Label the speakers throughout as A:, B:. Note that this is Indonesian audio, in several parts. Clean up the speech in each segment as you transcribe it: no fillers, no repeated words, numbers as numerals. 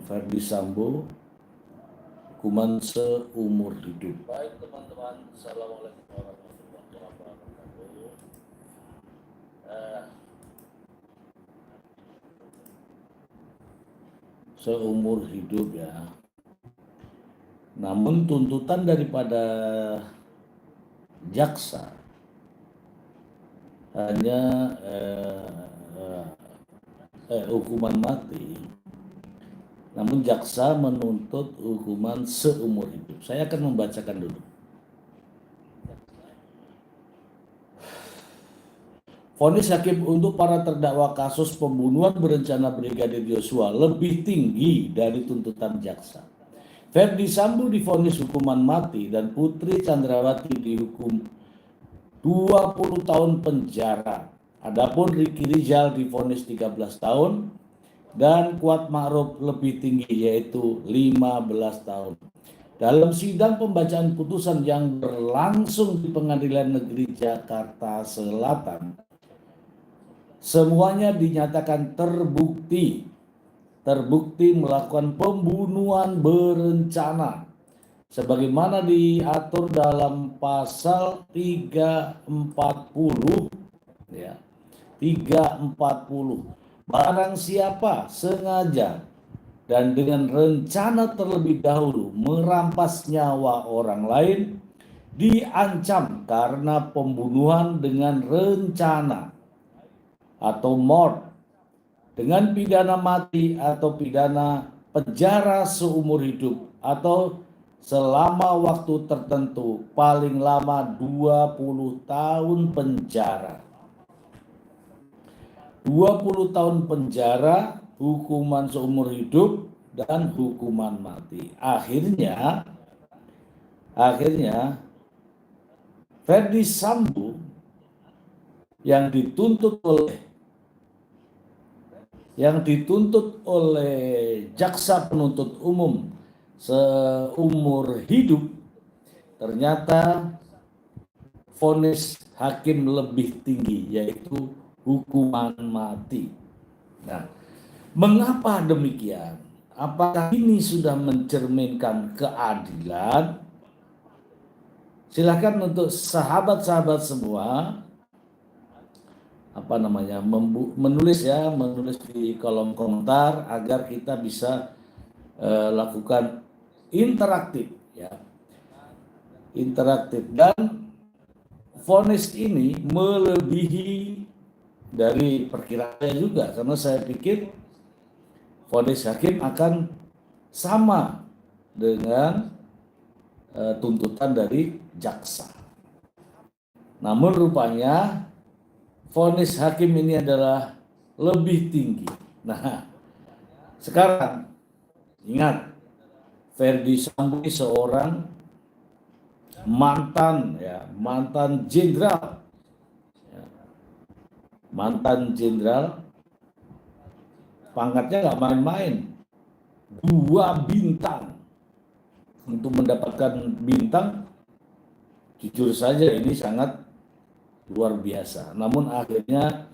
A: Ferdi Sambo hukuman seumur hidup. Baik teman-teman, assalamualaikum warahmatullahi wabarakatuh. Seumur hidup ya. Namun tuntutan daripada jaksa hanya hukuman mati. Namun jaksa menuntut hukuman seumur hidup. Saya akan membacakan dulu. Vonis hakim untuk para terdakwa kasus pembunuhan berencana Brigadir Yosua lebih tinggi dari tuntutan jaksa. Ferdi Sambo divonis hukuman mati dan Putri Chandrawati dihukum 20 tahun penjara. Adapun Ricky Rizal divonis 13 tahun dan Kuat Ma'ruf lebih tinggi yaitu 15 tahun. Dalam sidang pembacaan putusan yang berlangsung di Pengadilan Negeri Jakarta Selatan, semuanya dinyatakan terbukti melakukan pembunuhan berencana sebagaimana diatur dalam pasal 340 ya. 340. Barang siapa sengaja dan dengan rencana terlebih dahulu merampas nyawa orang lain diancam karena pembunuhan dengan rencana atau mort dengan pidana mati atau pidana penjara seumur hidup atau selama waktu tertentu paling lama 20 tahun penjara. 20 tahun penjara, hukuman seumur hidup dan hukuman mati. Akhirnya Ferdi Sambo yang dituntut oleh jaksa penuntut umum seumur hidup ternyata vonis hakim lebih tinggi yaitu hukuman mati. Nah, mengapa demikian? Apakah ini sudah mencerminkan keadilan? Silakan untuk sahabat-sahabat semua menulis di kolom komentar agar kita bisa lakukan interaktif dan vonis ini melebihi dari perkiraan juga karena saya pikir vonis hakim akan sama dengan tuntutan dari jaksa. Namun rupanya vonis hakim ini adalah lebih tinggi. Nah, sekarang ingat, Ferdi Sambo seorang mantan jenderal, pangkatnya nggak main-main, 2 bintang. Untuk mendapatkan bintang, jujur saja ini sangat luar biasa. Namun akhirnya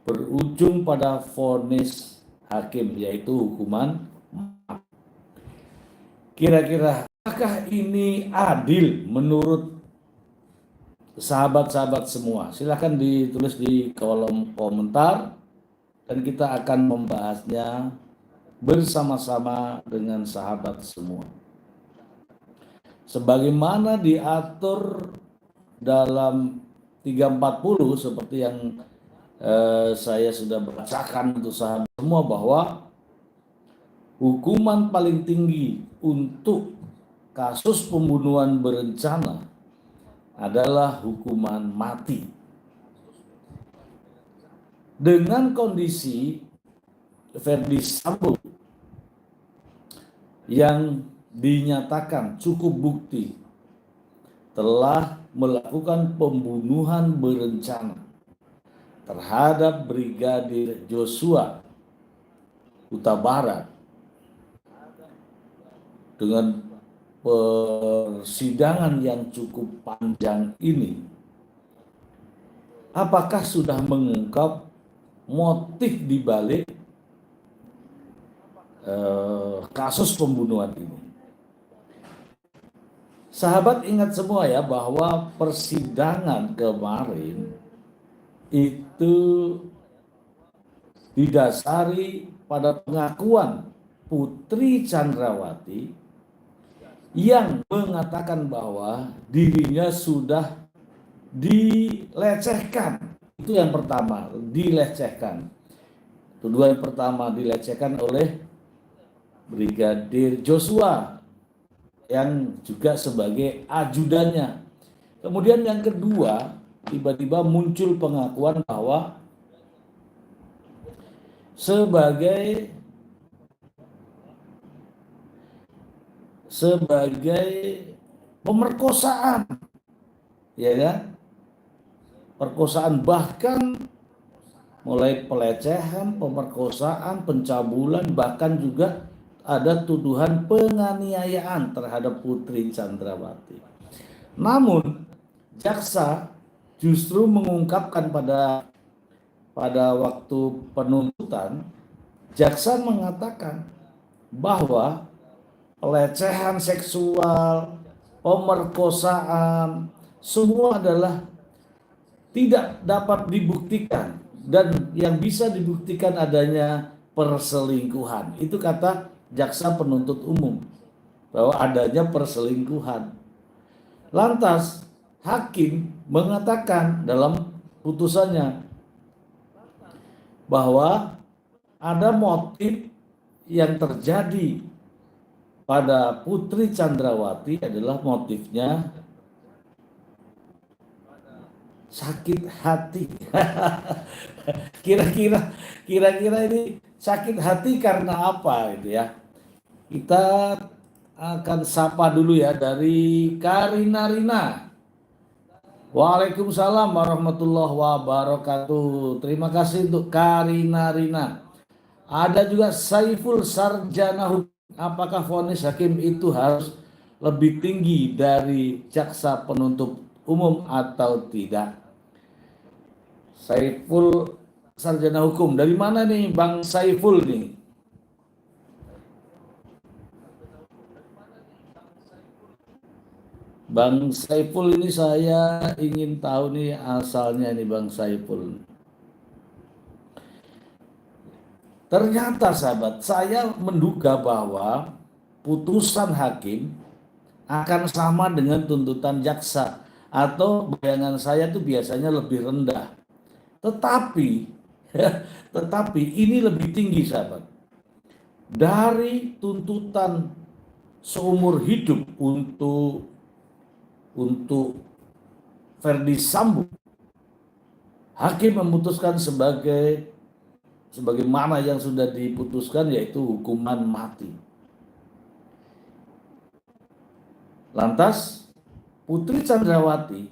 A: berujung pada vonis hakim yaitu hukuman mati. Kira-kira apakah ini adil menurut sahabat-sahabat semua? Silahkan ditulis di kolom komentar dan kita akan membahasnya bersama-sama dengan sahabat semua. Sebagaimana diatur dalam 340 seperti yang saya sudah bacakan untuk sahabat semua bahwa hukuman paling tinggi untuk kasus pembunuhan berencana adalah hukuman mati. Dengan kondisi Ferdi Sambo yang dinyatakan cukup bukti telah melakukan pembunuhan berencana terhadap Brigadir Yosua Huta Barat dengan persidangan yang cukup panjang ini, apakah sudah mengungkap motif dibalik kasus pembunuhan ini. Sahabat ingat semua ya bahwa persidangan kemarin itu didasari pada pengakuan Putri Chandrawati yang mengatakan bahwa dirinya sudah dilecehkan. Itu yang pertama, dilecehkan. Tuduhan pertama dilecehkan oleh Brigadir Joshua yang juga sebagai ajudannya. Kemudian yang kedua, tiba-tiba muncul pengakuan bahwa sebagai pemerkosaan, ya kan? Perkosaan, bahkan mulai pelecehan, pemerkosaan, pencabulan, bahkan juga ada tuduhan penganiayaan terhadap Putri Chandrawati. Namun jaksa justru mengungkapkan pada waktu penuntutan, jaksa mengatakan bahwa pelecehan seksual, pemerkosaan, semua adalah tidak dapat dibuktikan, dan yang bisa dibuktikan adanya perselingkuhan. Itu kata jaksa penuntut umum, bahwa adanya perselingkuhan. Lantas hakim mengatakan dalam putusannya bahwa ada motif yang terjadi pada Putri Chandrawati adalah motifnya sakit hati. Kira-kira ini sakit hati karena apa itu ya? Kita akan sapa dulu ya dari Karina Rina. Waalaikumsalam warahmatullahi wabarakatuh. Terima kasih untuk Karina Rina. Ada juga Saiful Sarjana Hukum. Apakah vonis hakim itu harus lebih tinggi dari jaksa penuntut umum atau tidak? Saiful Sarjana Hukum. Dari mana nih Bang Saiful nih? Bang Saiful ini saya ingin tahu nih asalnya nih Bang Saiful. Ternyata sahabat, saya menduga bahwa putusan hakim akan sama dengan tuntutan jaksa, atau bayangan saya tuh biasanya lebih rendah. Tetapi ini lebih tinggi sahabat. Dari tuntutan seumur hidup untuk Ferdi Sambo, hakim memutuskan sebagaimana yang sudah diputuskan, yaitu hukuman mati. Lantas Putri Chandrawati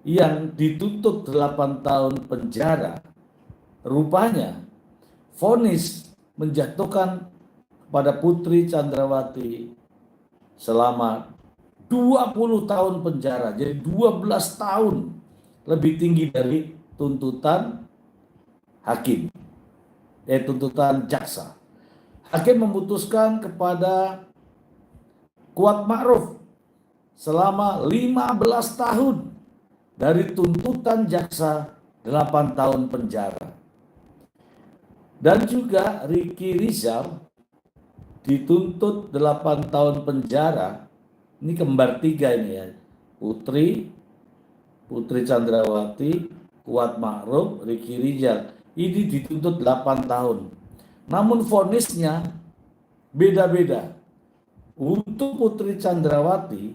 A: yang dituntut 8 tahun penjara, rupanya vonis menjatuhkan kepada Putri Chandrawati selama 20 tahun penjara. Jadi 12 tahun, lebih tinggi dari tuntutan hakim, tuntutan jaksa. Hakim memutuskan kepada Kuat Ma'ruf selama 15 tahun dari tuntutan jaksa 8 tahun penjara. Dan juga Ricky Rizal dituntut 8 tahun penjara. Ini kembar 3 ini ya. Putri Chandrawati, Kuat Ma'ruf, Ricky Rizal. Ini dituntut 8 tahun. Namun vonisnya beda-beda. Untuk Putri Chandrawati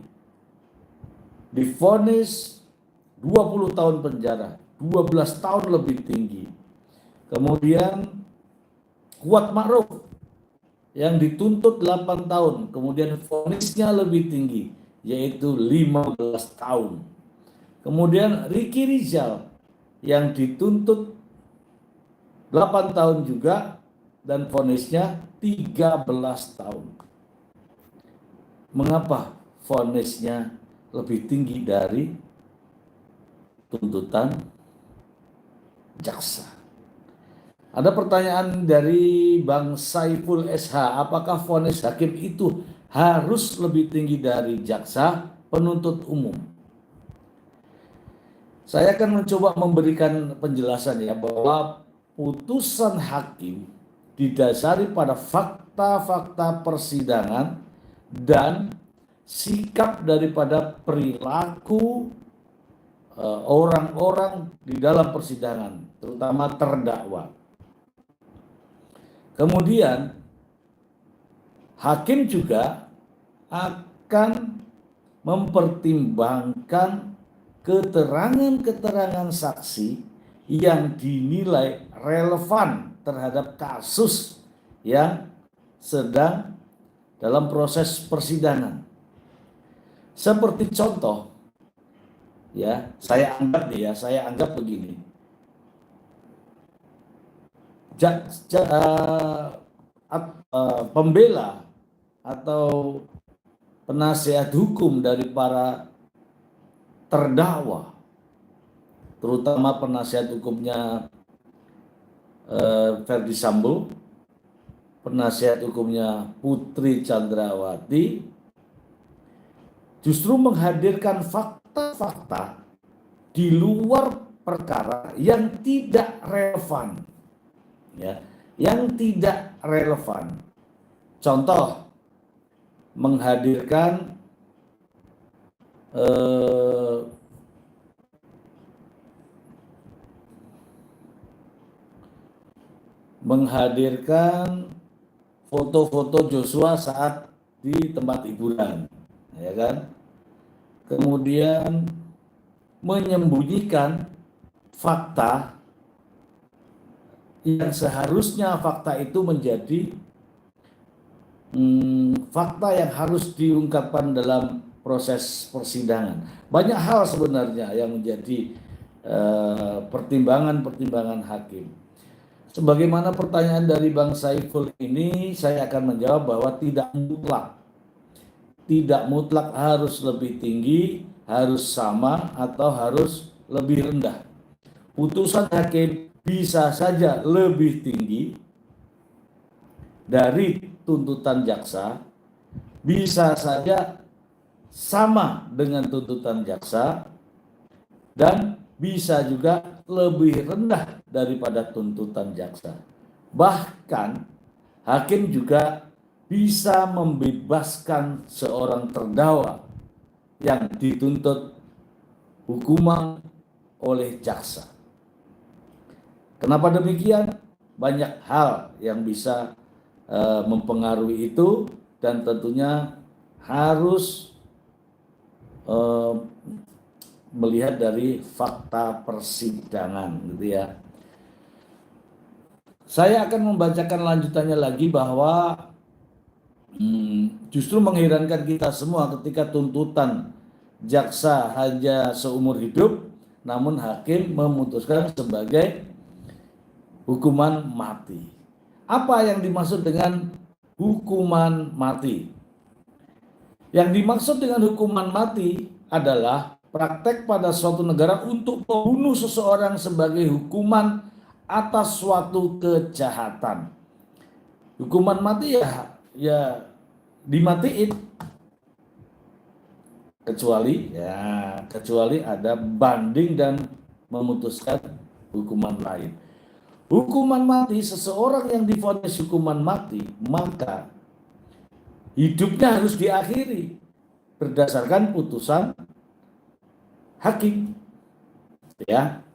A: divonis 20 tahun penjara, 12 tahun lebih tinggi. Kemudian Kuat Ma'ruf yang dituntut 8 tahun, kemudian vonisnya lebih tinggi, yaitu 15 tahun. Kemudian Ricky Rizal yang dituntut 8 tahun juga dan vonisnya 13 tahun. Mengapa vonisnya lebih tinggi dari tuntutan jaksa? Ada pertanyaan dari Bang Saiful SH, apakah vonis hakim itu harus lebih tinggi dari jaksa penuntut umum? Saya akan mencoba memberikan penjelasan ya, bahwa putusan hakim didasari pada fakta-fakta persidangan dan sikap daripada perilaku orang-orang di dalam persidangan, terutama terdakwa. Kemudian hakim juga akan mempertimbangkan keterangan-keterangan saksi yang dinilai relevan terhadap kasus yang sedang dalam proses persidangan. Seperti contoh, ya, saya anggap begini. Pembela atau penasihat hukum dari para terdakwa, terutama penasihat hukumnya Ferdi Sambo, penasihat hukumnya Putri Chandrawati, justru menghadirkan fakta-fakta di luar perkara yang tidak relevan, ya, yang tidak relevan. Contoh, menghadirkan foto-foto Joshua saat di tempat hiburan, ya kan? Kemudian menyembunyikan fakta yang seharusnya fakta itu menjadi fakta yang harus diungkapkan dalam proses persidangan. Banyak hal sebenarnya yang menjadi pertimbangan-pertimbangan hakim. Sebagaimana pertanyaan dari Bang Saiful ini, saya akan menjawab bahwa tidak mutlak harus lebih tinggi, harus sama, atau harus lebih rendah. Putusan hakim bisa saja lebih tinggi dari tuntutan jaksa, bisa saja sama dengan tuntutan jaksa, dan bisa juga lebih rendah daripada tuntutan jaksa. Bahkan hakim juga bisa membebaskan seorang terdakwa yang dituntut hukuman oleh jaksa. Kenapa demikian? Banyak hal yang bisa mempengaruhi itu, dan tentunya harus melihat dari fakta persidangan, gitu ya. Saya akan membacakan lanjutannya lagi, bahwa justru mengherankan kita semua ketika tuntutan jaksa hanya seumur hidup, namun hakim memutuskan sebagai hukuman mati. Apa yang dimaksud dengan hukuman mati? Yang dimaksud dengan hukuman mati adalah praktek pada suatu negara untuk membunuh seseorang sebagai hukuman atas suatu kejahatan. Hukuman mati ya dimatiin, kecuali ada banding dan memutuskan hukuman lain. Hukuman mati, seseorang yang divonis hukuman mati, maka hidupnya harus diakhiri berdasarkan putusan hakim, ya.